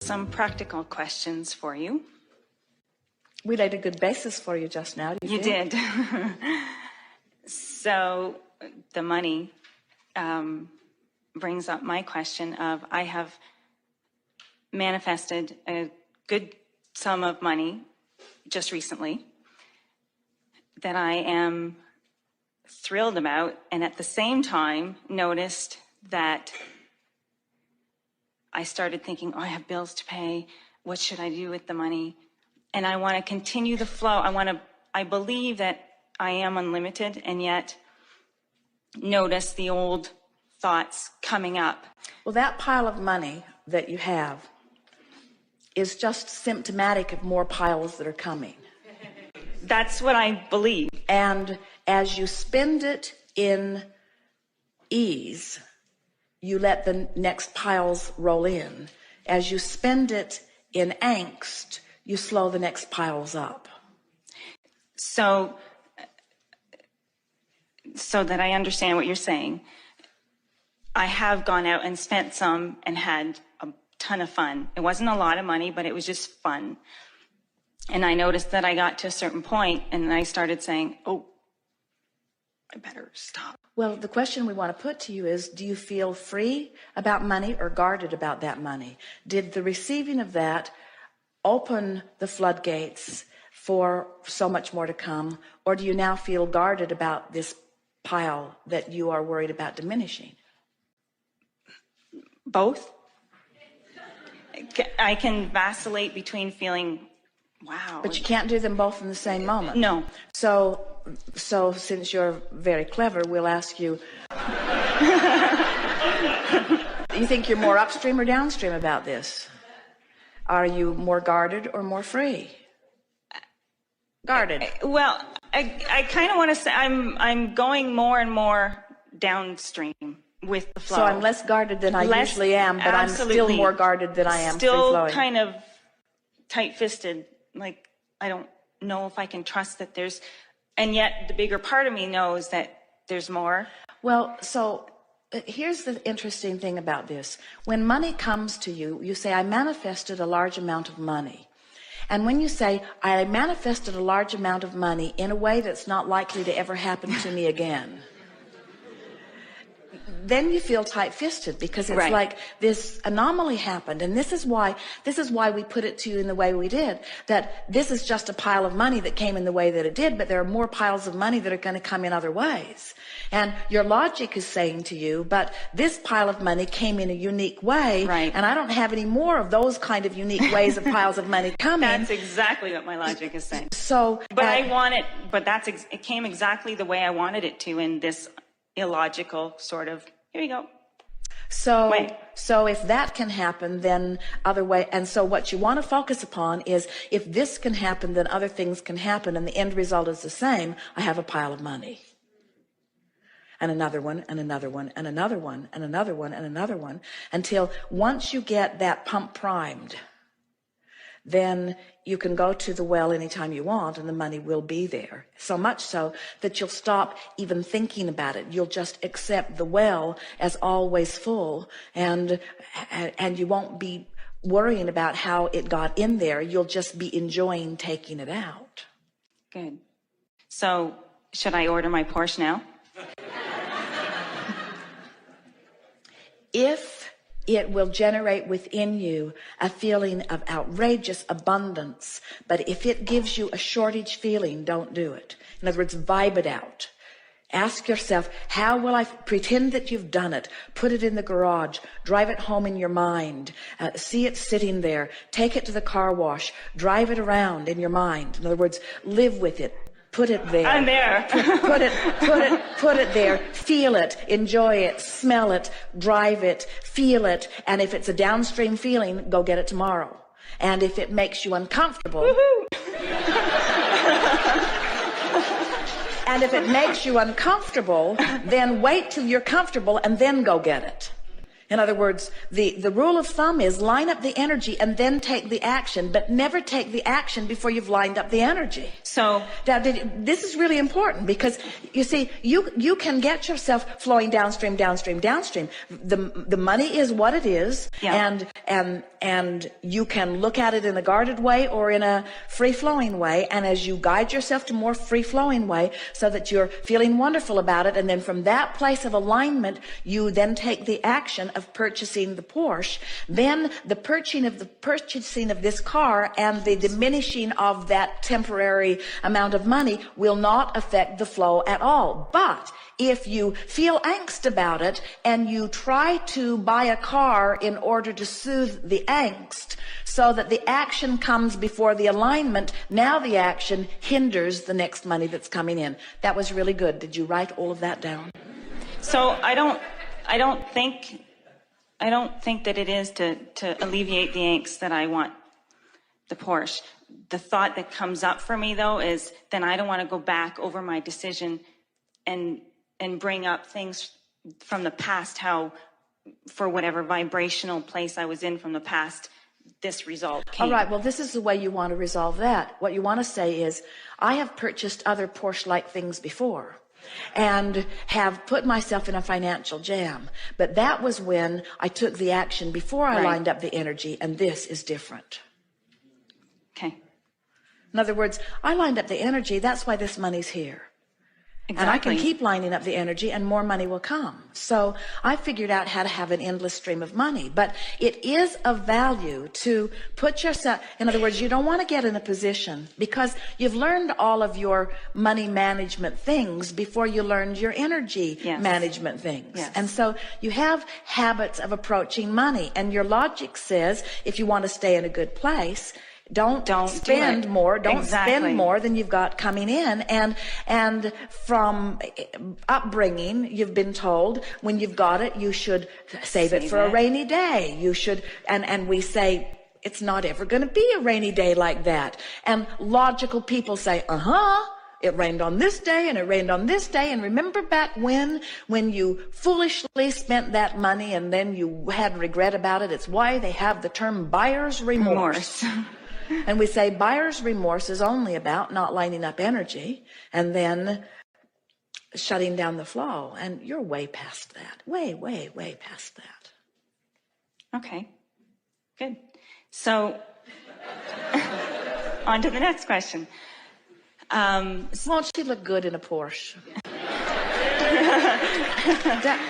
Some practical questions for you. We laid a good basis for you just now. You did. So the money brings up my question of, I have manifested a good sum of money just recently that I am thrilled about, and at the same time noticed that I started thinking, oh, I have bills to pay. What should I do with the money? And I want to continue the flow. I believe that I am unlimited, and yet notice the old thoughts coming up. Well, that pile of money that you have is just symptomatic of more piles that are coming. That's what I believe. And as you spend it in ease, you let the next piles roll in. As you spend it in angst, you slow the next piles up. So that I understand what you're saying, I have gone out and spent some and had a ton of fun. It wasn't a lot of money, but it was just fun. And I noticed that I got to a certain point and I started saying, oh, I better stop. Well, the question we want to put to you is, do you feel free about money or guarded about that money? Did the receiving of that open the floodgates for so much more to come? Or do you now feel guarded about this pile that you are worried about diminishing? Both. I can vacillate between feeling, wow. But you can't do them both in the same moment. No. So since you're very clever, we'll ask you, you think you're more upstream or downstream about this? Are you more guarded or more free? Guarded. Well, I kind of want to say I'm going more and more downstream with the flow. So I'm less guarded than I usually am, but absolutely. I'm still more guarded than I am still kind of tight-fisted. Like, I don't know if I can trust that there's, and yet the bigger part of me knows that there's more. Well, so here's the interesting thing about this. When money comes to you, you say, I manifested a large amount of money. And when you say, I manifested a large amount of money in a way that's not likely to ever happen to me again, then you feel tight-fisted, because it's like this anomaly happened. And this is why we put it to you in the way we did, that this is just a pile of money that came in the way that it did, but there are more piles of money that are going to come in other ways. And your logic is saying to you, but this pile of money came in a unique way, and I don't have any more of those kind of unique ways of piles of money coming. That's exactly what my logic is saying. So, but I want it, but it came exactly the way I wanted it to in this illogical sort of, here you go. So if that can happen, then other way. And so what you want to focus upon is, if this can happen, then other things can happen, and the end result is the same. I have a pile of money. And another one, and another one, and another one, and another one, and another one, until once you get that pump primed, then you can go to the well anytime you want, and the money will be there. So much so that you'll stop even thinking about it. You'll just accept the well as always full, and you won't be worrying about how it got in there. You'll just be enjoying taking it out. Good. So should I order my Porsche now? If it will generate within you a feeling of outrageous abundance, but if it gives you a shortage feeling, don't do it. In other words, vibe it out. Ask yourself, how will I pretend that you've done it? Put it in the garage, drive it home in your mind, see it sitting there, take it to the car wash, drive it around in your mind. In other words, live with it. Put it there. I'm there. Put it there. Feel it, enjoy it, smell it, drive it, feel it. And if it's a downstream feeling, go get it tomorrow. And if it makes you uncomfortable, and if it makes you uncomfortable, then wait till you're comfortable and then go get it. In other words, the rule of thumb is line up the energy and then take the action, but never take the action before you've lined up the energy. So now, this is really important because you see, you can get yourself flowing downstream. The money is what it is, yeah. and you can look at it in a guarded way or in a free-flowing way. And as you guide yourself to more free-flowing way, so that you're feeling wonderful about it, and then from that place of alignment, you then take the action of purchasing the Porsche. Then the purchasing of this car and the diminishing of that temporary amount of money will not affect the flow at all. But if you feel angst about it and you try to buy a car in order to soothe the angst so that the action comes before the alignment, now the action hinders the next money that's coming in. That was really good. Did you write all of that down? So I don't think that it is to alleviate the angst that I want the Porsche. The thought that comes up for me, though, is then I don't want to go back over my decision and bring up things from the past, how for whatever vibrational place I was in from the past, this result came. All right, well, this is the way you want to resolve that. What you want to say is, I have purchased other Porsche-like things before and have put myself in a financial jam. But that was when I took the action before I lined up the energy, and this is different. Okay. In other words, I lined up the energy, that's why this money's here. Exactly. And I can keep lining up the energy and more money will come. So I figured out how to have an endless stream of money. But it is of value to put yourself, in other words, you don't want to get in a position because you've learned all of your money management things before you learned your energy management things. Yes. And so you have habits of approaching money, and your logic says if you want to stay in a good place, don't spend more. Don't spend more than you've got coming in. And from upbringing, you've been told when you've got it, you should save it for a rainy day. You should, and we say, it's not ever going to be a rainy day like that. And logical people say, it rained on this day and it rained on this day. And remember back when you foolishly spent that money and then you had regret about it? It's why they have the term buyer's remorse. And we say buyer's remorse is only about not lining up energy and then shutting down the flow. And you're way past that. Way, way, way past that. Okay, good. So on to the next question. Won't she look good in a Porsche?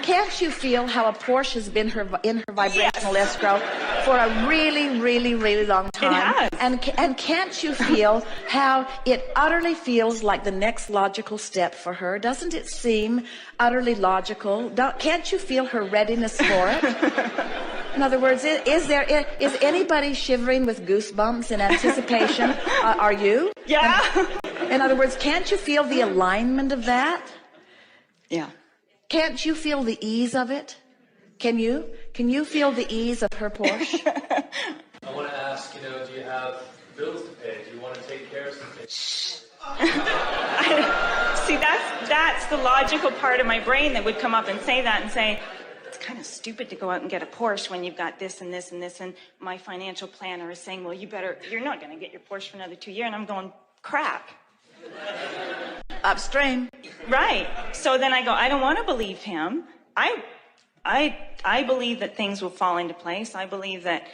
Can't you feel how a Porsche has been in her vibrational escrow for a really, really, really long time? It has. And can't you feel how it utterly feels like the next logical step for her? Doesn't it seem utterly logical? Can't you feel her readiness for it? In other words, is anybody shivering with goosebumps in anticipation? Are you? Yeah. In other words, can't you feel the alignment of that? Yeah. Can't you feel the ease of it? Can you? Can you feel the ease of her Porsche? I want to ask, do you have bills to pay? Do you want to take care of something? See, that's the logical part of my brain that would come up and say that and say, it's kind of stupid to go out and get a Porsche when you've got this and this and this. And my financial planner is saying, well, you're not going to get your Porsche for another 2 years. And I'm going, crap. Upstream. Right. So then I go, I don't want to believe him. I believe that things will fall into place. I believe that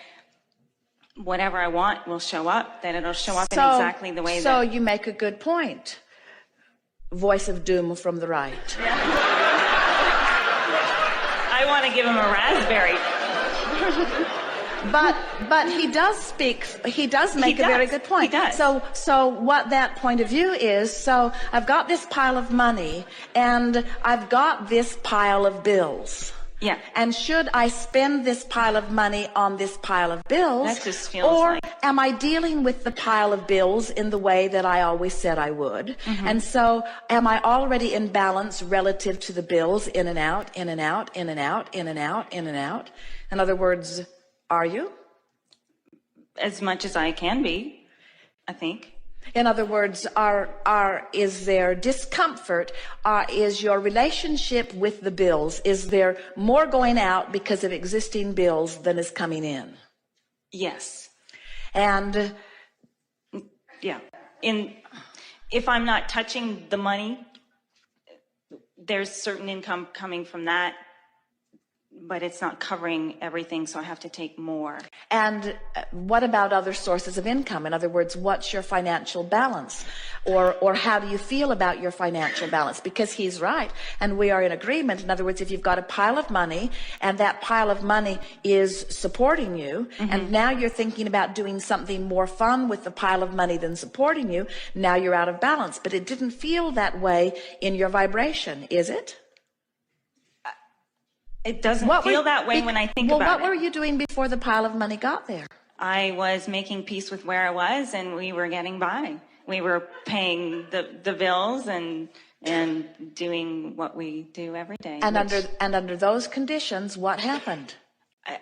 whatever I want will show up, that it'll show up in exactly the way that... So you make a good point. Voice of doom from the right. Yeah. I want to give him a raspberry. But he does make a very good point. He does. So what that point of view is, so I've got this pile of money and I've got this pile of bills. Yeah. And should I spend this pile of money on this pile of bills? That just feels or like... am I dealing with the pile of bills in the way that I always said I would? Mm-hmm. And so am I already in balance relative to the bills in and out, in and out, in and out, in and out, in and out? In other words, are you? As much as I can be, I think. In other words, is there discomfort? Is your relationship with the bills, is there more going out because of existing bills than is coming in? Yes. And yeah, if I'm not touching the money, there's certain income coming from that, but it's not covering everything, so I have to take more. And what about other sources of income? In other words, what's your financial balance? Or how do you feel about your financial balance? Because he's right, and we are in agreement. In other words, if you've got a pile of money, and that pile of money is supporting you, and now you're thinking about doing something more fun with the pile of money than supporting you, now you're out of balance. But it didn't feel that way in your vibration, is it? It doesn't feel that way when I think about it. Well, what were you doing before the pile of money got there? I was making peace with where I was, and we were getting by. We were paying the bills and doing what we do every day. And under those conditions, what happened?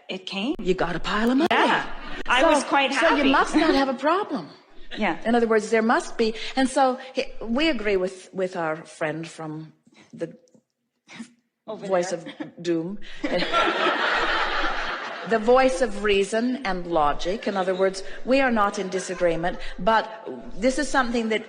It came. You got a pile of money. Yeah, I was quite happy. So you must not have a problem. Yeah. In other words, there must be. And so we agree with our friend from the voice of doom. The voice of reason and logic. In other words, we are not in disagreement, but this is something that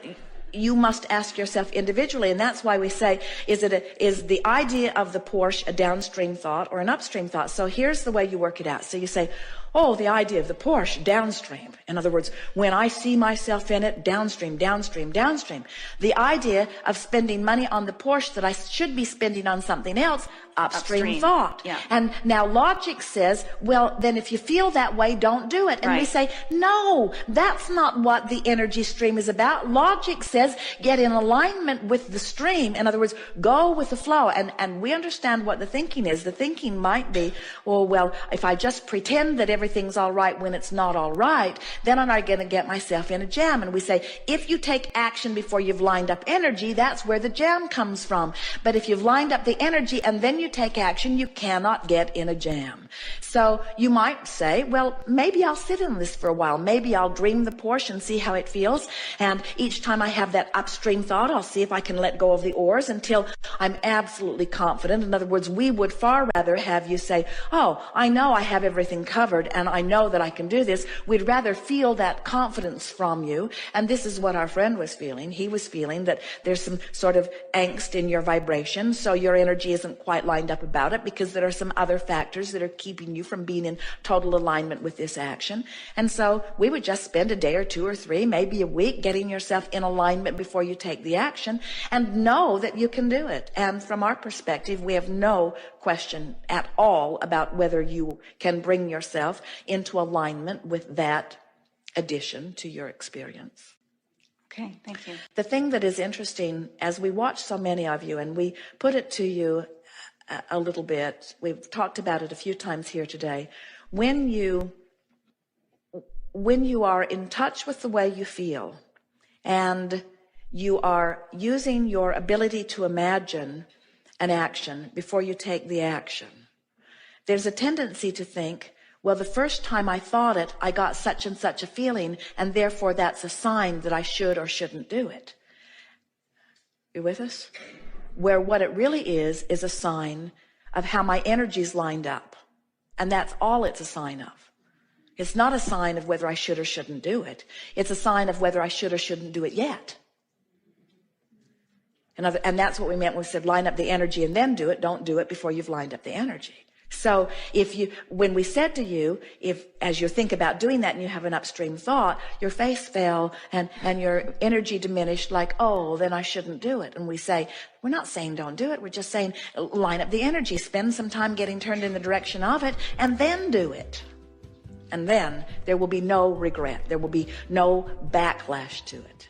you must ask yourself individually, and that's why we say, is the idea of the Porsche a downstream thought or an upstream thought? So here's the way you work it out. So you say, oh, the idea of the Porsche, downstream. In other words, when I see myself in it, downstream, downstream, downstream. The idea of spending money on the Porsche that I should be spending on something else, upstream thought. Yeah. And now logic says, well, then if you feel that way, don't do it. And we say, no, that's not what the energy stream is about. Logic says, get in alignment with the stream. In other words, go with the flow. And we understand what the thinking is. The thinking might be, oh, well, if I just pretend that everything's all right when it's not all right, then I'm not going to get myself in a jam. And we say, if you take action before you've lined up energy, that's where the jam comes from. But if you've lined up the energy and then you take action, you cannot get in a jam. So you might say, well, maybe I'll sit in this for a while. Maybe I'll dream the Porsche and see how it feels. And each time I have that upstream thought, I'll see if I can let go of the oars until I'm absolutely confident. In other words, we would far rather have you say, oh, I know I have everything covered and I know that I can do this. We'd rather feel that confidence from you. And this is what our friend was feeling. He was feeling that there's some sort of angst in your vibration. So your energy isn't quite lined up about it because there are some other factors that are keeping you from being in total alignment with this action. And so we would just spend a day or two or three, maybe a week, getting yourself in alignment before you take the action and know that you can do it. And from our perspective, we have no question at all about whether you can bring yourself into alignment with that addition to your experience. Okay, thank you. The thing that is interesting, as we watch so many of you, and we put it to you a little bit, we've talked about it a few times here today, when you are in touch with the way you feel and you are using your ability to imagine an action before you take the action, there's a tendency to think, well, the first time I thought it, I got such and such a feeling, and therefore that's a sign that I should or shouldn't do it. You with us? Where what it really is a sign of how my energy's lined up. And that's all it's a sign of. It's not a sign of whether I should or shouldn't do it. It's a sign of whether I should or shouldn't do it yet. And that's what we meant when we said line up the energy and then do it. Don't do it before you've lined up the energy. So when we said to you, as you think about doing that and you have an upstream thought, your face fell and your energy diminished, like, oh, then I shouldn't do it. And we say, we're not saying don't do it. We're just saying line up the energy, spend some time getting turned in the direction of it, and then do it. And then there will be no regret. There will be no backlash to it.